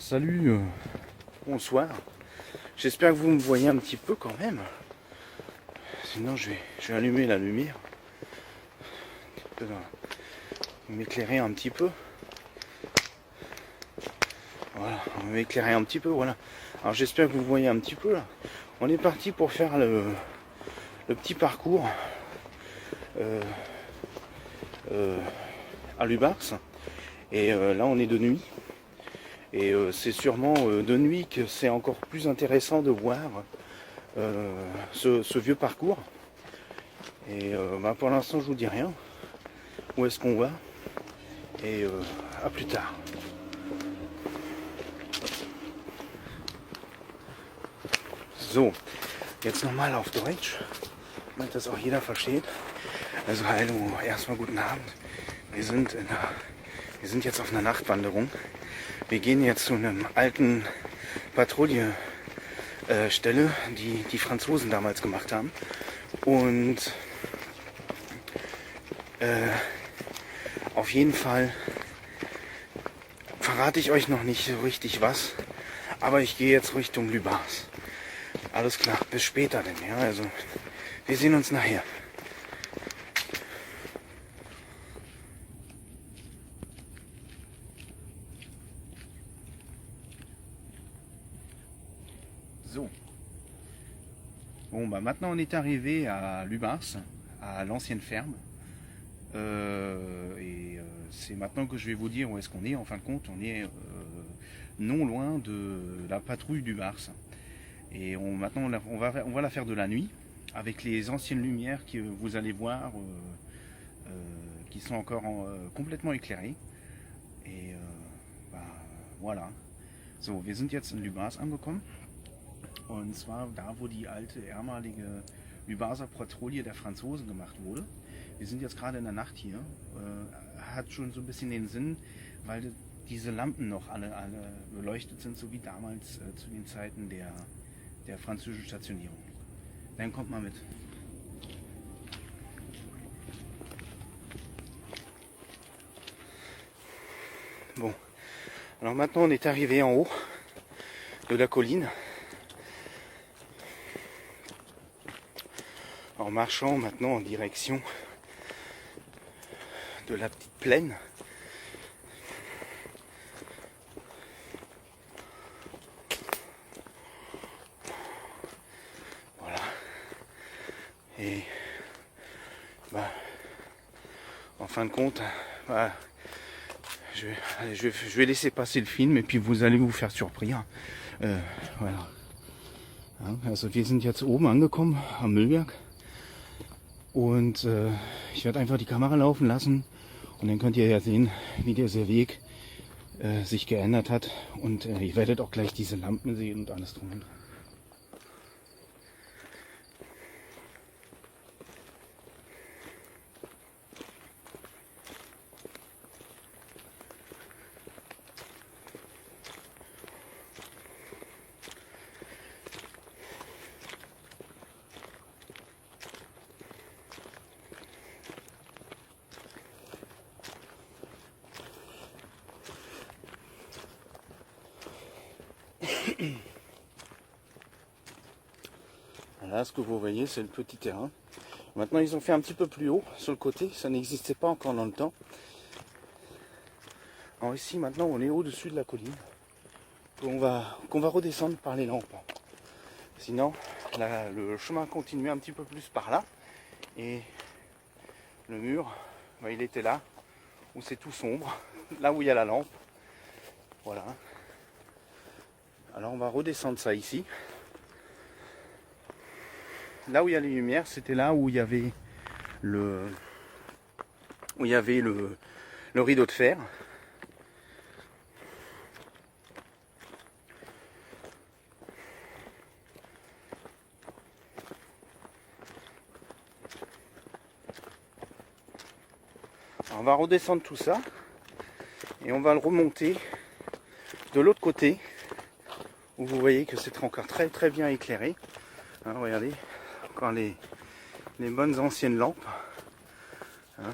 Salut, bonsoir. J'espère que vous me voyez un petit peu quand même. Sinon je vais allumer la lumière. M'éclairer un petit peu. Voilà, on va m'éclairer un petit peu, voilà. Alors j'espère que vous voyez un petit peu là. On est parti pour faire le petit parcours à Lubars. Et là on est de nuit. Et c'est sûrement de nuit que c'est encore plus intéressant de voir ce vieux parcours. Et pour l'instant je vous dis rien. Où est-ce qu'on va? Et à plus tard. So, jetzt nochmal auf Deutsch, damit das auch jeder versteht. Also hallo, erstmal guten Abend. Wir sind jetzt auf einer Nachtwanderung. Wir gehen jetzt zu einem alten Patrouillestelle, die die Franzosen damals gemacht haben. Und auf jeden Fall verrate ich euch noch nicht so richtig was, aber ich gehe jetzt Richtung Lubars. Alles klar, bis später denn, ja, also wir sehen uns nachher. So. Bon, maintenant on est arrivé à Lubars, à l'ancienne ferme. C'est maintenant que je vais vous dire où est-ce qu'on est. En fin de compte, on est non loin de la patrouille du Mars. Et maintenant, on va la faire de la nuit, avec les anciennes lumières que vous allez voir, qui sont encore complètement éclairées. Et voilà. So, wir sind jetzt in Lubars angekommen. Und zwar da, wo die alte, ehemalige Lubarser Patrouille der Franzosen gemacht wurde. Wir sind jetzt gerade in der Nacht hier. Hat schon so ein bisschen den Sinn, weil diese Lampen noch alle beleuchtet sind, so wie damals zu den Zeiten der französischen Stationierung. Dann kommt mal mit. Bon, alors maintenant on est arrivé en haut de la colline. En marchant maintenant en direction de la petite plaine. Voilà. Et en fin de compte, je vais laisser passer le film et puis vous allez vous faire surprendre. Voilà. Also wir sind jetzt oben angekommen am Müllberg. Und ich werde einfach die Kamera laufen lassen und dann könnt ihr ja sehen, wie dieser Weg sich geändert hat. Und ihr werdet auch gleich diese Lampen sehen und alles drum und dran. Là, ce que vous voyez, c'est le petit terrain. Maintenant, ils ont fait un petit peu plus haut sur le côté. Ça n'existait pas encore dans le temps. Alors ici, maintenant, on est au-dessus de la colline. Qu'on va redescendre par les lampes. Sinon, là, le chemin continuait un petit peu plus par là. Et le mur, il était là, où c'est tout sombre. Là où il y a la lampe. Voilà. Alors, on va redescendre ça ici. Là où il y a les lumières, c'était là où il y avait le rideau de fer. Alors on va redescendre tout ça et on va le remonter de l'autre côté où vous voyez que c'est encore très très bien éclairé. Hein, regardez. Encore les bonnes anciennes lampes, hein,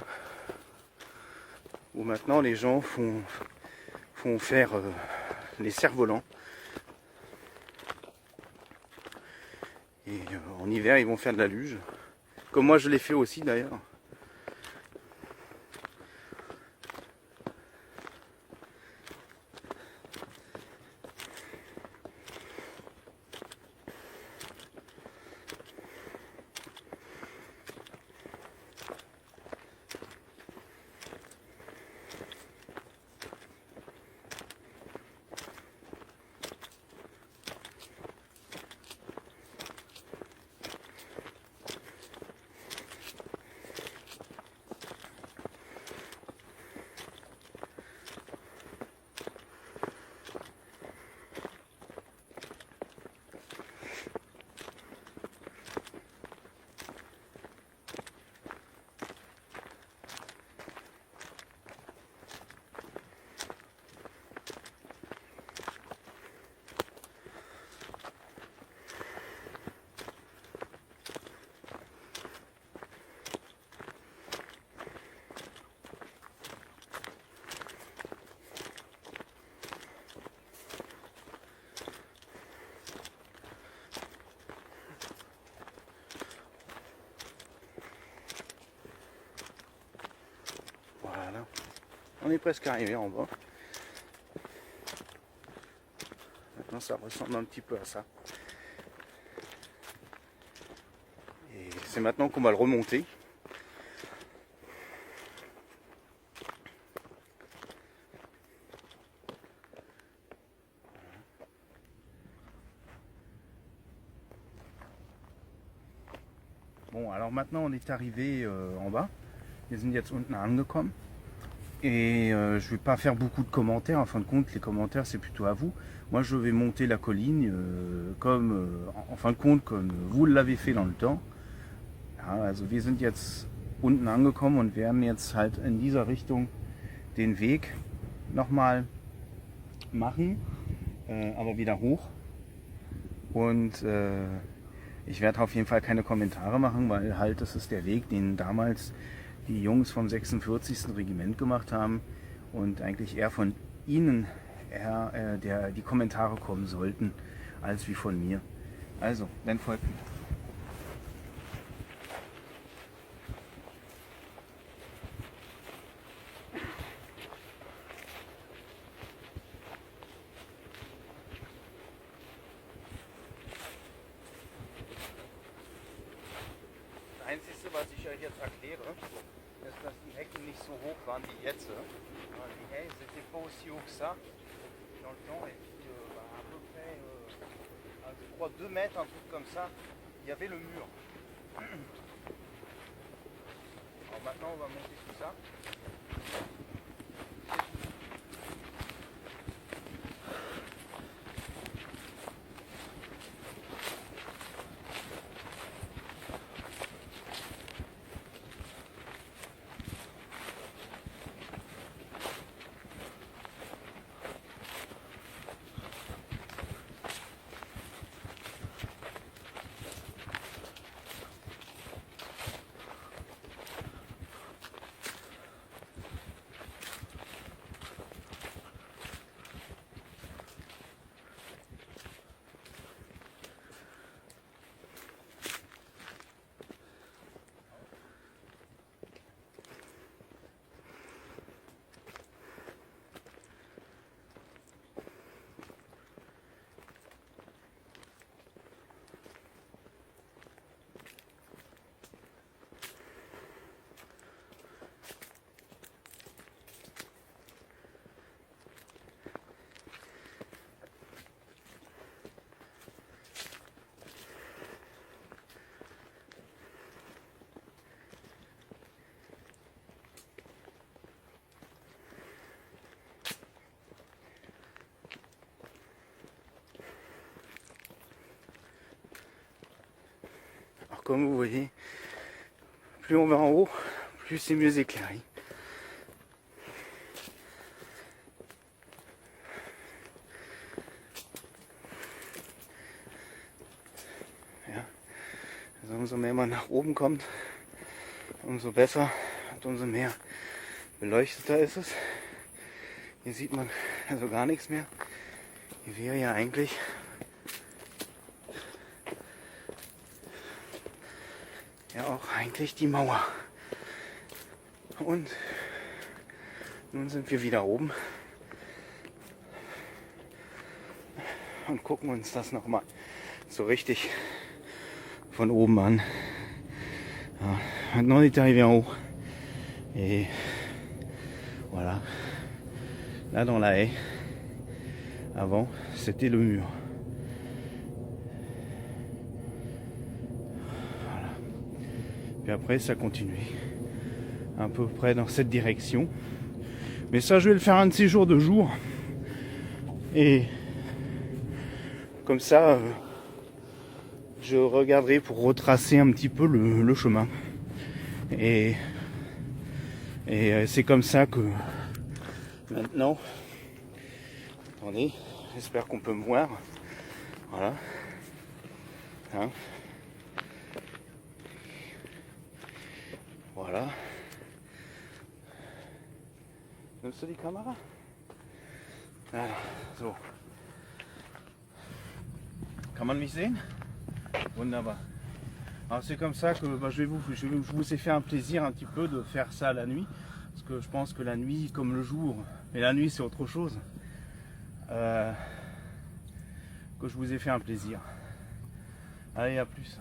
où maintenant les gens font faire les cerfs-volants. Et en hiver, ils vont faire de la luge. Comme moi, je l'ai fait aussi d'ailleurs. Voilà, on est presque arrivé en bas. Maintenant ça ressemble un petit peu à ça. Et c'est maintenant qu'on va le remonter. Bon, alors maintenant on est arrivé en bas. Wir sind jetzt unten angekommen. Et je ne vais pas faire beaucoup de commentaires. En fin de compte, les commentaires, c'est plutôt à vous. Moi, je vais monter la colline en fin de compte, comme vous l'avez fait dans le temps. Ja, also wir sind jetzt unten angekommen und werden jetzt halt in dieser Richtung den Weg nochmal machen, aber wieder hoch. Und ich werde auf jeden Fall keine Kommentare machen, weil halt das ist der Weg, den damals die Jungs vom 46. Regiment gemacht haben und eigentlich eher von ihnen die Kommentare kommen sollten, als wie von mir. Also, dann folgt mir. Das Einzige, was ich euch jetzt erkläre, ist, dass die Hecken nicht so hoch waren wie jetzt. Die haies n'étaient pas aussi haut que ça dans le temps. Et puis, à peu près, je crois 2 mètres, un truc comme ça, il y avait le mur. Alors maintenant, on va monter tout ça. Comme vous voyez, plus on va en haut, plus c'est mieux éclairé. Ja. Also umso mehr man nach oben kommt, umso besser und umso mehr beleuchteter ist es. Hier sieht man also gar nichts mehr. Hier wäre ja eigentlich auch eigentlich die Mauer. Und nun sind wir wieder oben und gucken uns das nochmal so richtig von oben an. Ah, maintenant on est arrivé en haut. Et voilà. Là dans la haie, avant c'était le mur. Voilà. Puis après ça continue à peu près dans cette direction. Mais ça je vais le faire un de ces jours de jour. Et comme ça je regarderai pour retracer un petit peu le chemin. Et c'est comme ça que maintenant, attendez, j'espère qu'on peut me voir. Voilà. Hein. Voilà. Nimmst du die Kamera? Ja, so. Kann man mich sehen? Wunderbar. Alors c'est comme ça que je vous ai fait un plaisir un petit peu de faire ça la nuit. Parce que je pense que la nuit, comme le jour, mais la nuit c'est autre chose, que je vous ai fait un plaisir. Allez, à plus.